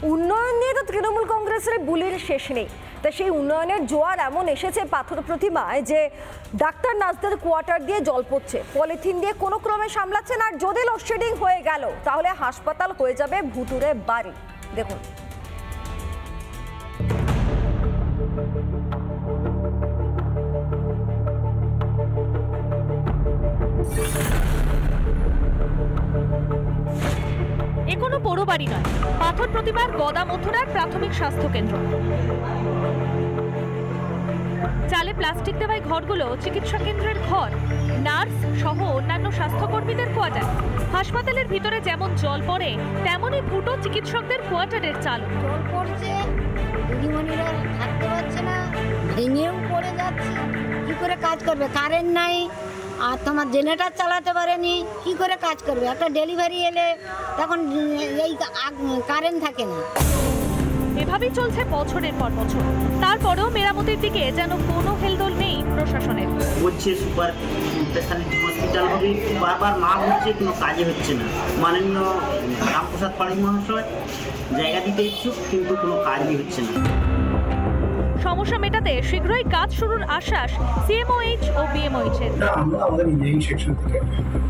উন্নয়ন নিয়ে তো তৃণমূল কংগ্রেসের বুলির শেষ নেই। তা সেই উন্নয়নের জোয়ার এমন এসেছে পাথর প্রতিমায় যে ডাক্তার নার্সদের কোয়ার্টার দিয়ে জল পড়ছে, পলিথিন দিয়ে কোনো ক্রমে সামলাচ্ছেন। আর যদি লোডশেডিং হয়ে গেল তাহলে হাসপাতাল হয়ে যাবে ভুতুরে বাড়ি। দেখুন, এ কোনো বড় বাড়ি নয়, পাথর প্রতিমার গদা মথুরার প্রাথমিক স্বাস্থ্য কেন্দ্র। চালে প্লাস্টিক দেওয়ায় ঘরগুলো চিকিৎসা কেন্দ্রের ঘর, নার্স সহ অন্যান্য স্বাস্থ্যকর্মীদের কোয়ার্টার। হাসপাতালের ভিতরে যেমন জল পড়ে তেমনই ফুটো চিকিৎসকদের কোয়ার্টারের চাল। জল পড়ছে, দিদিমণিরা থাকতে পারছে না, ভেঙেও পড়ে যাচ্ছে। কি করে কাজ করবে? কারেন্ট নাই, আর তোমার জেনারেটর চালাতে পারেনি, কি করে কাজ করবে? একটা ডেলিভারি এলে তখন এই কারেন্ট থাকে না। এভাবেই চলছে বছরের পর বছর। তারপরেও মেরামতির দিকে যেন কোনো হেলদোল নেই প্রশাসনের। বলছে সুপার স্পেশালিটি হসপিটাল হবে, বারবার মা হচ্ছে, কোনো কাজে হচ্ছে না। মাননীয় রামপ্রসাদ পাড়ি মহাশয় জায়গা দিতে ইচ্ছুক, কিন্তু কোনো কাজই হচ্ছে না। সমস্যা মেটাতে শীঘ্রই কাজ শুরুর আশ্বাস সিএমওএইচ ও বিএমওএইচ-এর। আমরা আমাদের ইঞ্জিনিয়ারিং সেকশন থেকে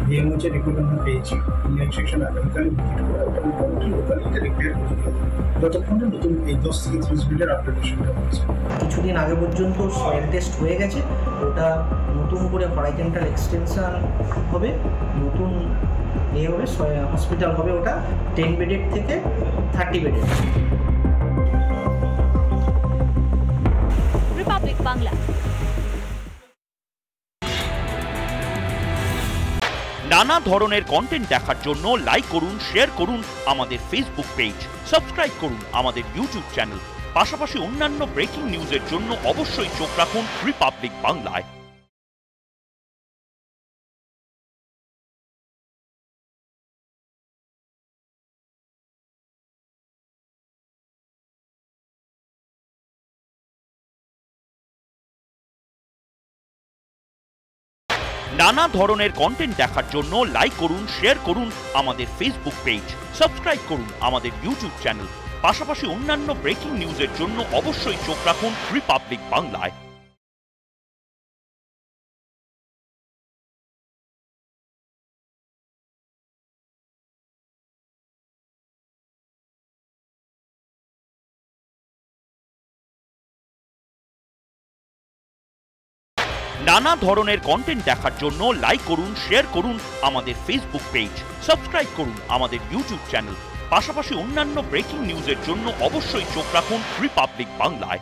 বিএমওএইচ এর রিক্রুটমেন্ট পেয়েছি। ইঞ্জিনিয়ারিং সেকশন আগামীকাল ভিজিট করে ওটা মোটামুটি লোকালিতে রিপেয়ার করে দিতে হবে, যতক্ষণ না নতুন এই 10 থেকে 30 মিনিটের আপডেটেশনটা হচ্ছে। কিছুদিন আগে পর্যন্ত সয়েল টেস্ট হয়ে গেছে, ওটা নতুন করে হরাইজন্টাল এক্সটেনশন হবে, নতুন হবে হসপিটাল হবে, ওটা 10 বেডের থেকে 30 বেডের। রিপাবলিক বাংলা। নানা ধরনের কন্টেন্ট দেখার জন্য লাইক করুন, শেয়ার করুন আমাদের ফেসবুক পেজ, সাবস্ক্রাইব করুন আমাদের ইউটিউব চ্যানেল। পাশাপাশি অন্যান্য ব্রেকিং নিউজের জন্য অবশ্যই চোখ রাখুন রিপাবলিক বাংলায়। নানা ধরনের কন্টেন্ট দেখার জন্য লাইক করুন, শেয়ার করুন আমাদের ফেসবুক পেজ, সাবস্ক্রাইব করুন আমাদের ইউটিউব চ্যানেল। পাশাপাশি অন্যান্য ব্রেকিং নিউজের জন্য অবশ্যই চোখ রাখুন রিপাবলিক বাংলায়। নানা ধরনের কন্টেন্ট দেখার জন্য লাইক করুন, শেয়ার করুন আমাদের ফেসবুক পেজ, সাবস্ক্রাইব করুন আমাদের ইউটিউব চ্যানেল। পাশাপাশি অন্যান্য ব্রেকিং নিউজের জন্য অবশ্যই চোখ রাখুন রিপাবলিক বাংলায়।